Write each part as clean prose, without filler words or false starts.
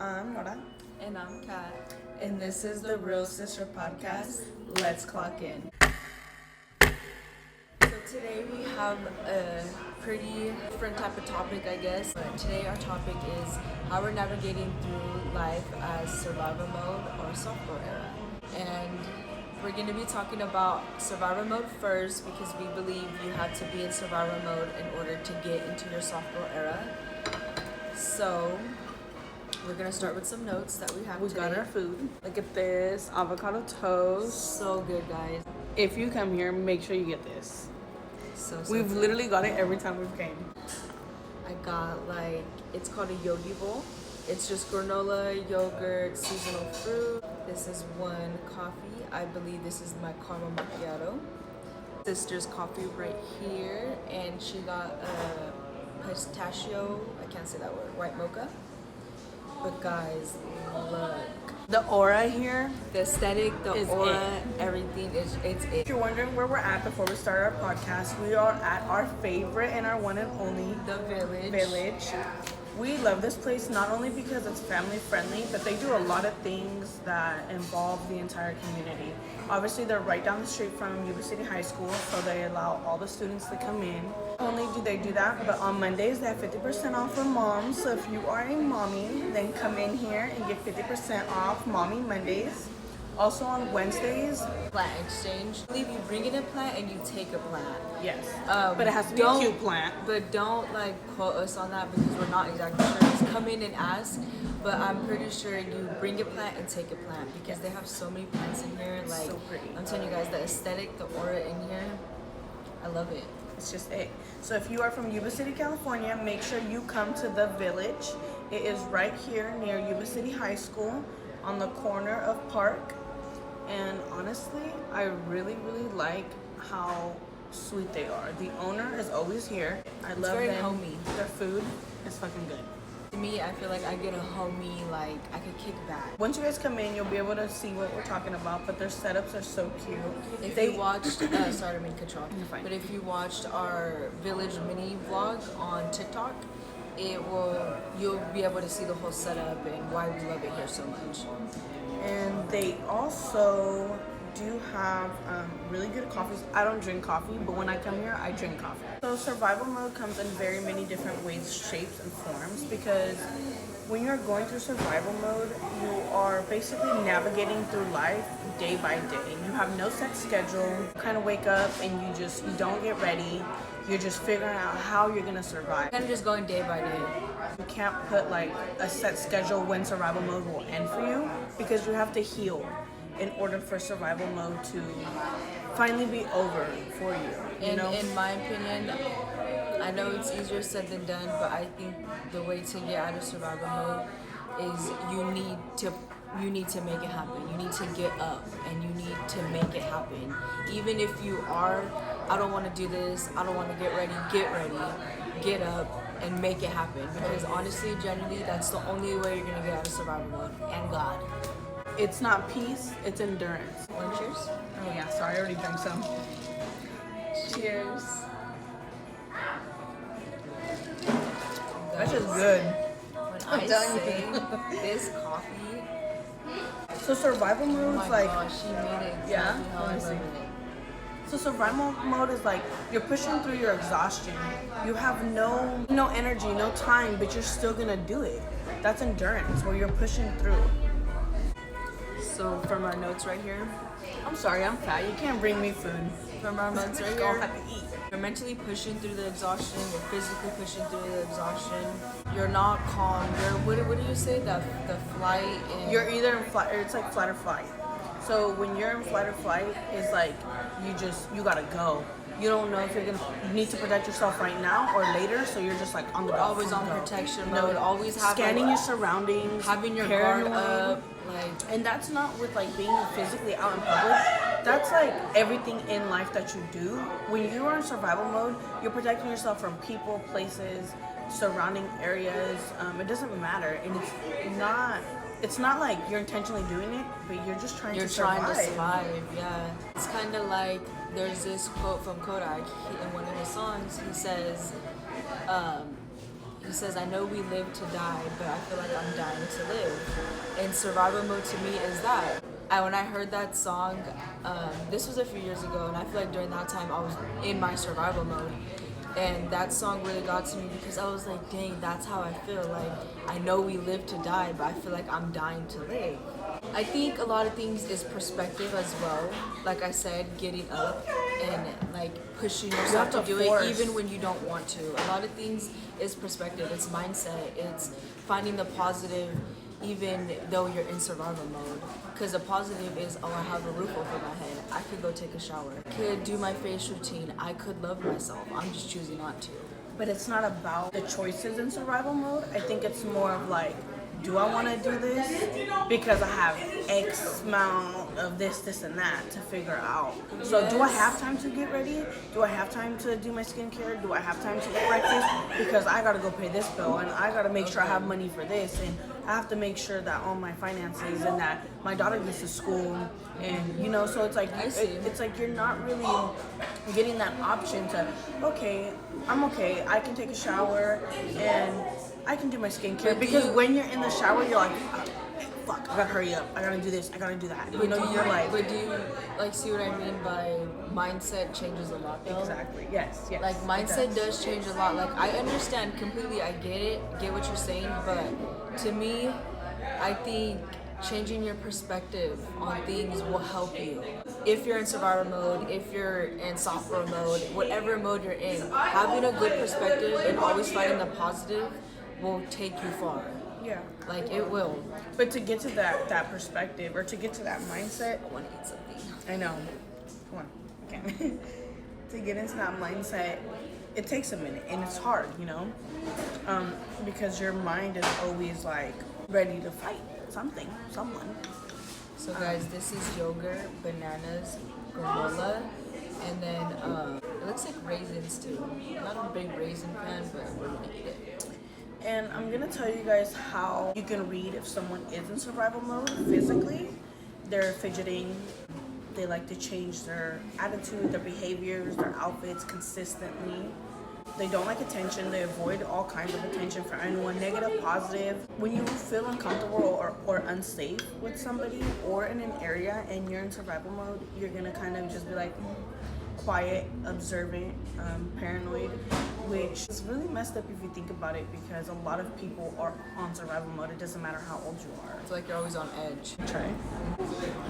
I'm Nora. And I'm Kat. And this is the Reelsister podcast. Let's clock in. So today we have a pretty different type of topic, I guess. But today our topic is how we're navigating through life as survival mode or software era. And we're going to be talking about survival mode first because we believe you have to be in survival mode in order to get into your software era. So we're gonna start with some notes that we have We today. got our food. Look at this avocado toast. So good, guys. If you come here, make sure you get this. So We've good. literally got it every time we've came. I got it's called a yogi bowl. It's just granola, yogurt, seasonal fruit. This is one coffee. I believe this is my caramel macchiato. Sister's coffee right here, and she got a pistachio. I can't say that word. White mocha. But guys, look. The aura here. The aesthetic, the Is aura, it. everything, it's If it. you're wondering where we're at before we start our podcast, we are at our favorite and our one and only The Village. We love this place not only because it's family friendly, but they do a lot of things that involve the entire community. Obviously, they're right down the street from Yuba City High School, so they allow all the students to come in. Not only do they do that, but on Mondays they have 50% off for moms. So if you are a mommy, then come in here and get 50% off Mommy Mondays. Also on Wednesdays, Plant exchange. I believe you bring in a plant and you take a plant. yes, but it has to be a don't- cute plant. But don't quote us on that because we're not exactly sure. Just come in and ask. But I'm pretty sure you bring a plant and take a plant because they have so many plants in here. So pretty. I'm telling you guys, the aesthetic, the aura in here, I love it. It's just it. So if you are from Yuba City, California, make sure you come to the Village. It is right here near Yuba City High School on the corner of Park. And honestly, I really, really like how sweet they are. The owner is always here. I love very them. homey. Their food is fucking good. To me, I feel like I get a homey, I could kick back. Once you guys come in, you'll be able to see what we're talking about, but their setups are so cute. If They you watched, sorry, I mean control. You're fine. But if you watched our village mini vlog on TikTok, you'll be able to see the whole setup and why we love it here so much. And they also do have really good coffees. I don't drink coffee, but when I come here, I drink coffee. So survival mode comes in very many different ways, shapes, and forms because when you're going through survival mode, you are basically navigating through life day by day. You have no set schedule. You kind of wake up and you don't get ready. You're just figuring out how you're gonna survive. Kind of just going day by day. You can't put a set schedule when survival mode will end for you because you have to heal in order for survival mode to finally be over for you. You know? In my opinion, I know it's easier said than done, but I think the way to get out of survival mode is you need to make it happen. You need to get up and you need to make it happen. Even if you are, I don't want to do this, I don't want to get ready, get up and make it happen. Because honestly, genuinely, that's the only way you're going to get out of survival mode. And God. It's not peace, it's endurance. Want cheers? Oh yeah, sorry, I already drank some. Cheers. That's just good. When I'm I telling say you. this coffee, So survival oh mode my is like, gosh, she made it exactly Yeah? how I Let me love see. it. so survival mode is like you're pushing through your exhaustion. You have no energy, no time, but you're still gonna do it. That's endurance, where you're pushing through. So from our notes right here, I'm sorry, I'm fat. You can't bring me food. from our notes right I'll here, have to eat. you're mentally pushing through the exhaustion, you're physically pushing through the exhaustion, you're not calm, what do you say, the flight and... You're either in flight, or it's like flight or flight. So when you're in flight or flight, it's like you gotta go. You don't know if you need to protect yourself right now or later, so you're just on the go. always on go. protection mode, always scanning your surroundings, having your paranoid. guard up, And that's not with being physically out in public. That's everything in life that you do. When you are in survival mode, you're protecting yourself from people, places, surrounding areas. It doesn't matter, and it's not like you're intentionally doing it, but you're just trying to survive. You're trying to survive, yeah. It's kind of like there's this quote from Kodak in one of his songs. He says, I know we live to die, but I feel like I'm dying to live. And survival mode to me is that. When I heard that song, this was a few years ago, and I feel like during that time I was in my survival mode. And that song really got to me because I was like, dang, that's how I feel. Like, I know we live to die, but I feel like I'm dying to live. I think a lot of things is perspective as well. Like I said, getting up and like pushing yourself to do it even when you don't want to. A lot of things is perspective, it's mindset, it's finding the positive even though you're in survival mode. Because the positive is, oh, I have a roof over my head. I could go take a shower. I could do my face routine. I could love myself. I'm just choosing not to. But it's not about the choices in survival mode. I think it's more of like, do I want to do this? Because I have X amount of this, and that to figure out. So do I have time to get ready? Do I have time to do my skincare? Do I have time to eat breakfast? Because I got to go pay this bill, and I got to make sure I have money for this, and I have to make sure that all my finances and that my daughter gets to school, and you know, so it's like it's like you're not really getting that option to, okay, I'm okay, I can take a shower and I can do my skincare, because when you're in the shower, you're like, oh, fuck, I gotta hurry up, I gotta do this, I gotta do that. You know, you're like. But do you like see what I mean by mindset changes a lot though? Exactly. Yes. Like mindset does change a lot. Like I understand completely, I get what you're saying, but to me, I think changing your perspective on things will help you. If you're in survival mode, if you're in software mode, whatever mode you're in, having a good perspective and always finding the positive will take you far. Yeah. Like it will. But to get to that perspective, or to get to that mindset, I want to eat something. I know. Come on. Okay. To get into that mindset, it takes a minute, and it's hard, you know, because your mind is always like ready to fight someone. So guys, this is yogurt, bananas, granola, and then it looks like raisins too. I'm not a big raisin fan, but we're gonna eat it. And I'm gonna tell you guys how you can read if someone is in survival mode physically. They're fidgeting, they like to change their attitude, their behaviors, their outfits consistently. They don't like attention. They avoid all kinds of attention from anyone, negative, positive. When you feel uncomfortable or unsafe with somebody or in an area and you're in survival mode, you're gonna kind of just be like quiet, observant, paranoid, which is really messed up if you think about it, because a lot of people are on survival mode. It doesn't matter how old you are. It's like you're always on edge. Try.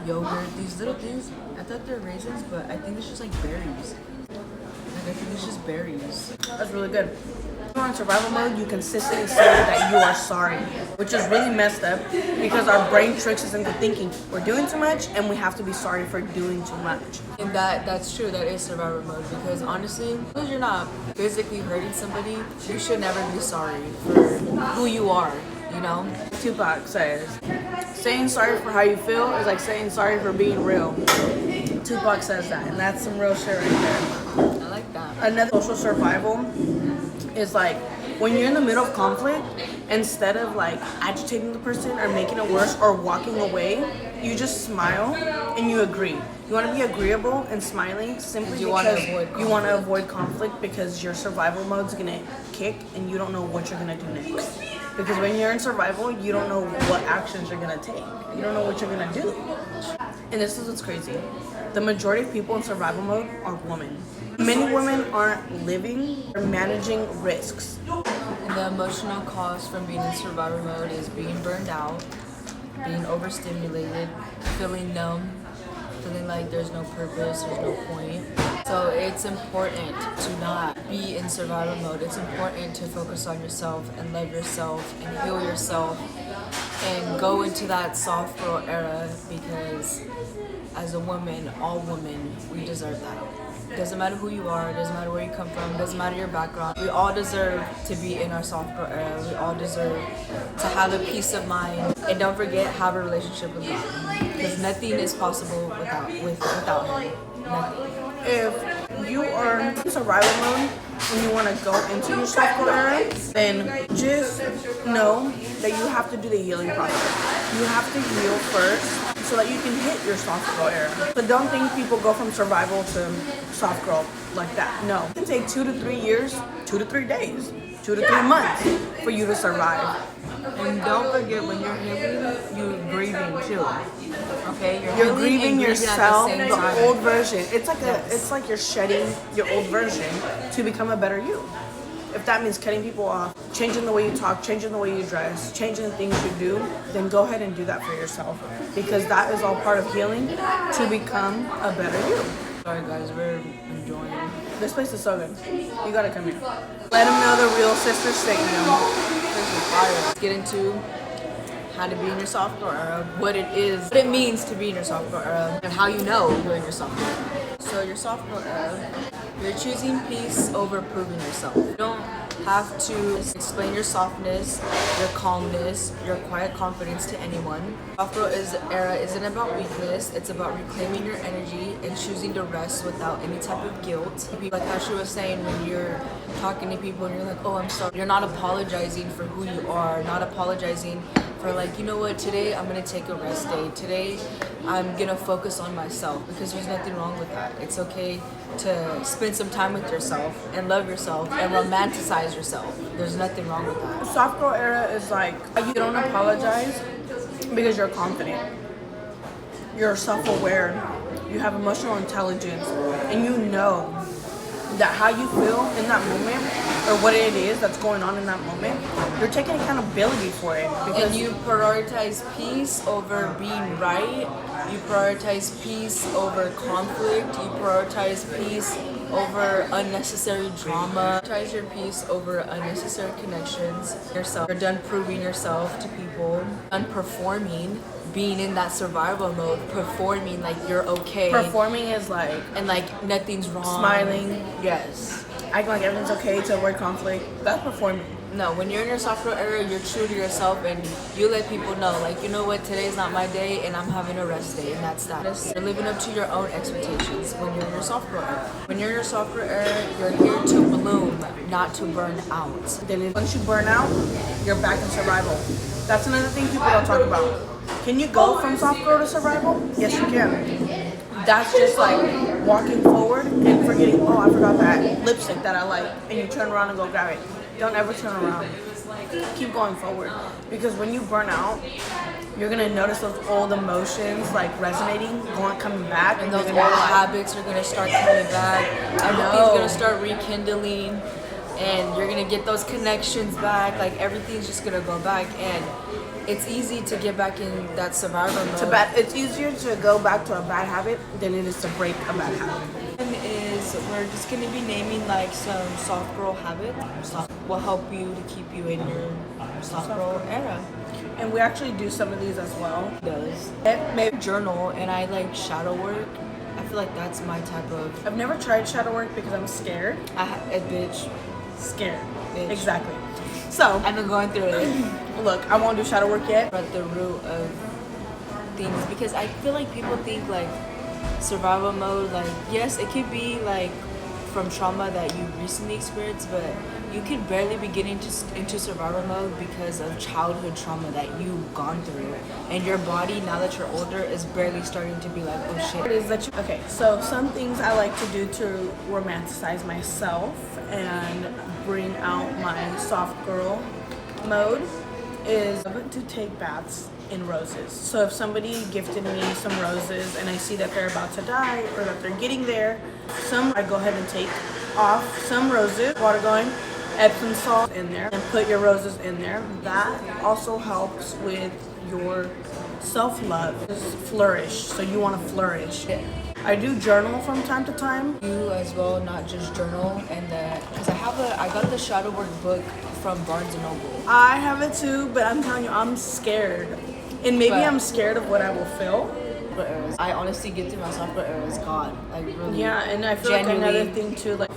Yogurt, these little things, I thought they're raisins, but I think it's just like berries. Like I think it's just berries. That's really good. When you're on survival mode, you consistently say that you are sorry, which is really messed up because our brain tricks us into thinking we're doing too much and we have to be sorry for doing too much. And that's true, that is survival mode, because honestly, because you're not physically hurting somebody, you should never be sorry for who you are, you know? Tupac says, saying sorry for how you feel is like saying sorry for being real. Tupac says that, and that's some real shit right there. I like that. Another social survival is like when you're in the middle of conflict, instead of like agitating the person or making it worse or walking away, you just smile and you agree. You want to be agreeable and smiling simply because you want to avoid conflict, because your survival mode's gonna kick and you don't know what you're gonna do next. Because when you're in survival, you don't know what actions you're gonna take. You don't know what you're gonna do. And this is what's crazy. The majority of people in survival mode are women. Many women aren't living or managing risks. And the emotional cost from being in survival mode is being burned out, being overstimulated, feeling numb, feeling like there's no purpose, there's no point. So it's important to not be in survival mode. It's important to focus on yourself and love yourself and heal yourself and go into that soft girl era, because as a woman, all women, we deserve that. Doesn't matter who you are, doesn't matter where you come from, doesn't matter your background. We all deserve to be in our soft girl era. We all deserve to have a peace of mind. And don't forget, have a relationship with God, because nothing is possible without Him. Nothing. If you are in survival mode and you want to go into your soft girl era, then just know that you have to do the healing process. You have to heal first so that you can hit your soft girl era. But don't think people go from survival to soft girl like that. No. It can take 2 to 3 years, 2 to 3 days, 2 to 3 months for you to survive. And don't forget, when you're healing, you're grieving too. Okay, You're healing grieving and yourself, at the same the time. old version. It's like Yes. it's like you're shedding your old version to become a better you. If that means cutting people off, changing the way you talk, changing the way you dress, changing the things you do, then go ahead and do that for yourself, because that is all part of healing to become a better you. Sorry guys, we're enjoying. This place is so good. You gotta come here. Let them know the Reelsister Stadium. Let's get into how to be in your softcore era, what it means to be in your softcore era, and how you know you're in your softcore era. So your softcore era, you're choosing peace over proving yourself. You don't have to explain your softness, your calmness, your quiet confidence to anyone. Softcore era isn't about weakness, it's about reclaiming your energy and choosing to rest without any type of guilt. Like Ashley was saying, when you're talking to people and you're like, oh, I'm sorry, you're not apologizing for who you are, not apologizing for like, you know what, today I'm gonna take a rest day. Today I'm gonna focus on myself, because there's nothing wrong with that. It's okay to spend some time with yourself and love yourself and romanticize yourself. There's nothing wrong with that. Softcore era is like you don't apologize because you're confident. You're self-aware. You have emotional intelligence, and you know that how you feel in that moment, or what it is that's going on in that moment, you're taking accountability for it. Because And you prioritize peace over being right. You prioritize peace over conflict. You prioritize peace over unnecessary drama. Prioritize your peace over unnecessary connections. Yourself. You're done proving yourself to people. Done performing. Being in that survival mode. Performing like you're okay. performing is like And like nothing's wrong. smiling, Yes. acting like everything's okay to avoid conflict. That's performing. No, when you're in your software era, you're true to yourself and you let people know, like, you know what, today's not my day and I'm having a rest day, and that's that. You're living up to your own expectations when you're in your software era. When you're in your software era, you're here to bloom, not to burn out. Then once you burn out, you're back in survival. That's another thing people don't talk about. Can you go from softcore to survival? Yes, you can. That's just like walking forward and forgetting, oh, I forgot that lipstick that I like, and you turn around and go grab it. Don't ever turn around. Keep going forward, because when you burn out, you're gonna notice those old emotions like resonating, coming back, And those you're old gonna be like, habits are gonna start coming back. Everything's gonna start rekindling, and you're gonna get those connections back. Like everything's just gonna go back, and it's easy to get back in that survivor mode. It's easier to go back to a bad habit than it is to break a bad habit. We're just gonna be naming like some soft girl habits. Will help you to keep you in your soft girl era. And we actually do some of these as well. It does. Maybe Journal, and I like shadow work. I feel like that's my type of. I've never tried shadow work because I'm scared. A bitch. Scared. Bitch. Exactly. So, I've been going through it. look, I won't do shadow work yet. At the root of things, because I feel like people think like survival mode, like yes, it could be like from trauma that you recently experienced, but you could barely be getting into survival mode because of childhood trauma that you've gone through, and your body, now that you're older, is barely starting to be like, oh shit. It is that you, okay, so some things I like to do to romanticize myself and bring out my soft girl mode is to take baths in roses. So if somebody gifted me some roses and I see that they're about to die or that they're getting there, I go ahead and take off some roses, water going, Epsom salt in there, and put your roses in there. That also helps with your self-love. Flourish. So you want to flourish. I do journal from time to time. You as well, not just journal, and because I got the shadow work book from Barnes and Noble. I have it too, but I'm telling you, I'm scared. And maybe But- I'm scared of what I will feel. I honestly get through my software era as God, like really. Yeah, and I feel like Genuinely. another thing too, like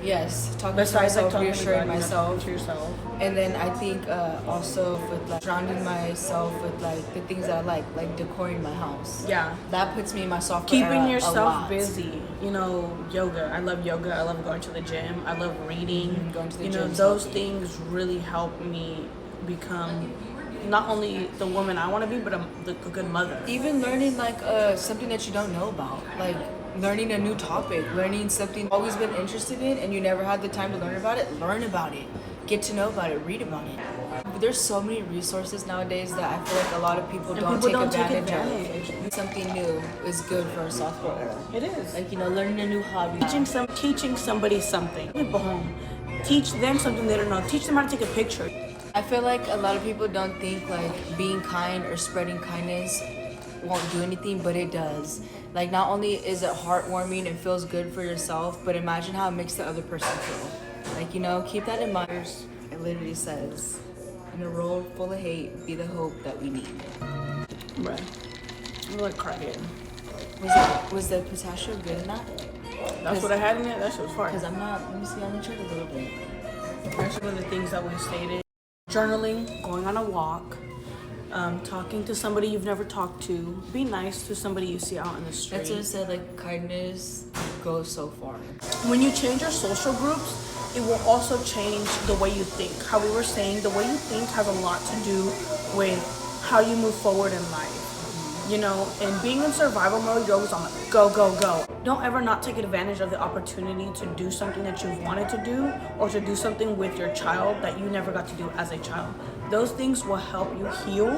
Yes, talking to besides like myself, talking reassuring to God, myself. to yourself. And then I think also with like surrounding myself with like the things that I like decorating my house. Yeah. That puts me in my software era Keeping a yourself lot. busy. You know, yoga. I love yoga. I love going to the gym. I love reading. Going to the you know, gym, those so- things really help me become not only the woman I want to be, but a good mother. Even learning like something that you don't know about, like learning a new topic, learning something you've always been interested in and you never had the time to learn about it. Learn about it, get to know about it, read about it. There's so many resources nowadays that I feel like a lot of people And don't, people take, don't take advantage of. Something new is good for a sophomore era. It is. Like, you know, learning a new hobby. Teaching somebody something. People home. Teach them something they don't know. Teach them how to take a picture. I feel like a lot of people don't think like being kind or spreading kindness won't do anything, but it does. Like, not only is it heartwarming and feels good for yourself, but imagine how it makes the other person feel. Like, you know, keep that in mind. It literally says, in a world full of hate, be the hope that we need. Right. I'm like crying. Was the pistachio good in that? That's what I had in it. That shit was fire. Because I'm not, let me see, I'm gonna try a little bit. That's one of the things that we stated. Journaling, going on a walk, talking to somebody you've never talked to. Be nice to somebody you see out in the street. That's what I said, like, kindness goes so far. When you change your social groups, it will also change the way you think. How we were saying, the way you think has a lot to do with how you move forward in life. You know, and being in survival mode, you're always on the go, go, go. Don't ever not take advantage of the opportunity to do something that you've wanted to do, or to do something with your child that you never got to do as a child. Those things will help you heal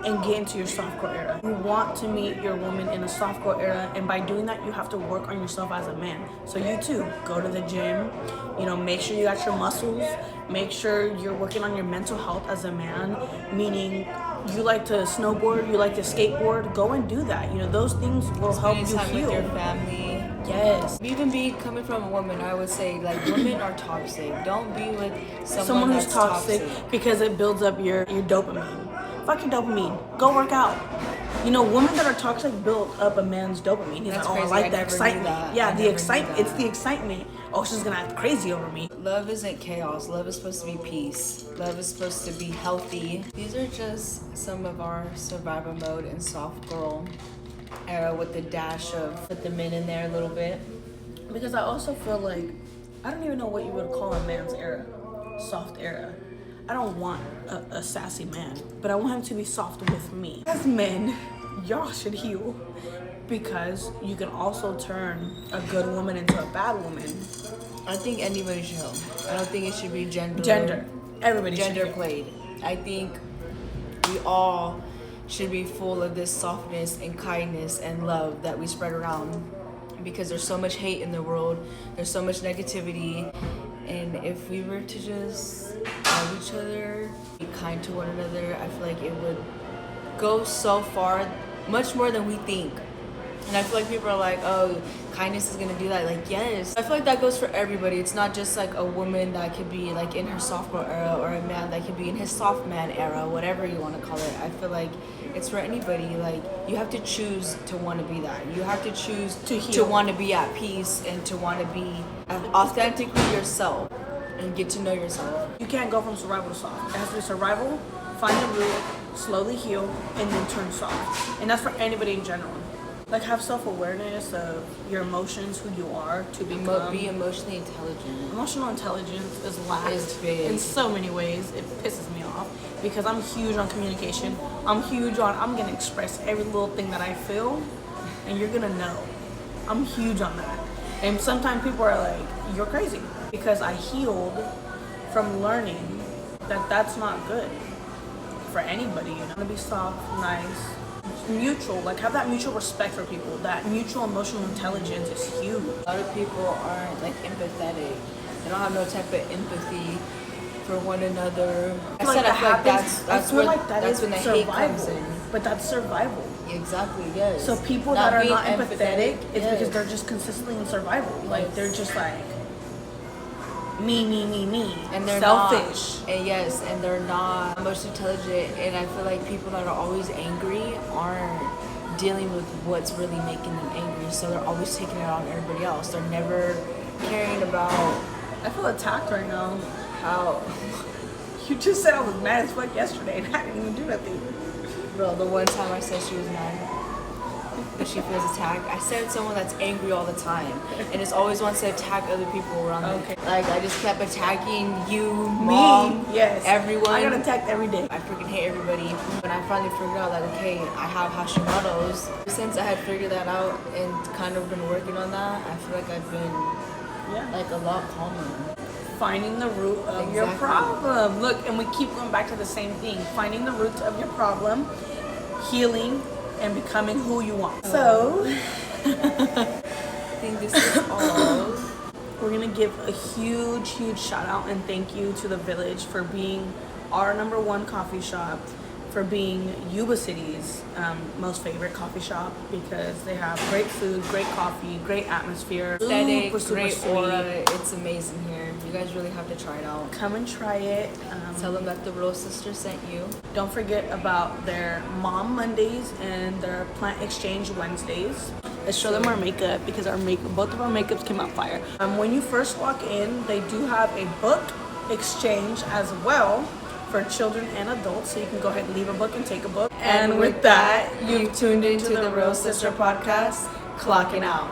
and get into your softcore era. You want to meet your woman in a softcore era, and by doing that, you have to work on yourself as a man. So you too, go to the gym, you know, make sure you got your muscles, make sure you're working on your mental health as a man, meaning you like to snowboard, you like to skateboard, go and do that. You know, those things will help you time heal. with your family. Yes. Even coming from a woman, I would say, like, women are toxic. Don't be with Someone who's that's toxic because it builds up your dopamine. Fuck your dopamine. Go work out. You know, women that are toxic build up a man's dopamine. He's That's like, oh, crazy. I like I the never knew excitement. that. Yeah, I the never knew excitement. that. It's the excitement. Oh, she's gonna act crazy over me. Love isn't chaos. Love is supposed to be peace. Love is supposed to be healthy. These are just some of our survival mode and soft girl era with the dash of put the men in there a little bit. Because I also feel like, I don't even know what you would call a man's era. Soft era. I don't want a sassy man, but I want him to be soft with me. As men, y'all should heal, because you can also turn a good woman into a bad woman. I think anybody should help. I don't think it should be Gender. Everybody gender should played. I think we all should be full of this softness and kindness and love that we spread around, because there's so much hate in the world, there's so much negativity, and if we were to just love each other, be kind to one another, I feel like it would go so far, much more than we think. And I feel like people are like, oh, kindness is gonna do that. Like, yes. I feel like that goes for everybody. It's not just like a woman that could be like in her sophomore era, or a man that could be in his soft man era, whatever you want to call it. I feel like it's for anybody. Like, you have to choose to want to be that. You have to choose to want to be at peace and to want to be authentically yourself and get to know yourself. You can't go from survival to soft. It has to be survival, find the root, slowly heal, and then turn soft. And that's for anybody in general. Like, have self-awareness of your emotions, who you are, to become. Be emotionally intelligent. Emotional intelligence is lacked It's big. in so many ways. It pisses me off because I'm huge on communication. I'm gonna express every little thing that I feel, and you're gonna know. I'm huge on that. And sometimes people are like, you're crazy, because I healed from learning that that's not good for anybody. You know, to be soft, nice, mutual, like have that mutual respect for people. That mutual emotional intelligence is huge. A lot of people aren't like empathetic. They don't have no type of empathy for one another. I feel like that's when the hate comes in. But that's survival. Exactly, yes. So people that are not empathetic, it's because they're just consistently in survival. Like, they're just like me, and they're selfish. And they're not emotionally intelligent. And I feel like people that are always angry aren't dealing with what's really making them angry. So they're always taking it on everybody else. They're never caring about. I feel attacked right now. How? You just said I was mad as fuck yesterday, and I didn't even do nothing. Bro, the one time I said she was mad, but she feels attacked. I said someone that's angry all the time, and just always wants to attack other people around them. Okay. Like, I just kept attacking you, mom, yes, everyone. I got attacked every day. I freaking hate everybody. When I finally figured out, like, okay, I have Hashimoto's. Since I had figured that out and kind of been working on that, I feel like I've been like a lot calmer. finding the root of your problem. Look, and we keep going back to the same thing. Finding the root of your problem, healing, and becoming who you want. So, I think this is all. We're gonna give a huge shout out and thank you to the Village for being our #1 coffee shop, for being Yuba City's most favorite coffee shop, because they have great food, great coffee, great atmosphere, Aesthetic, super great sweet. aura. It's amazing here. You guys really have to try it out. Come and try it. Tell them that the Reelsister sent you. Don't forget about their Mom Mondays and their Plant Exchange Wednesdays. Let's show them our makeup, because both of our makeups came out fire. When you first walk in, they do have a book exchange as well for children and adults, so you can go ahead and leave a book and take a book. And with that, you've tuned into the Reelsister podcast, clocking out.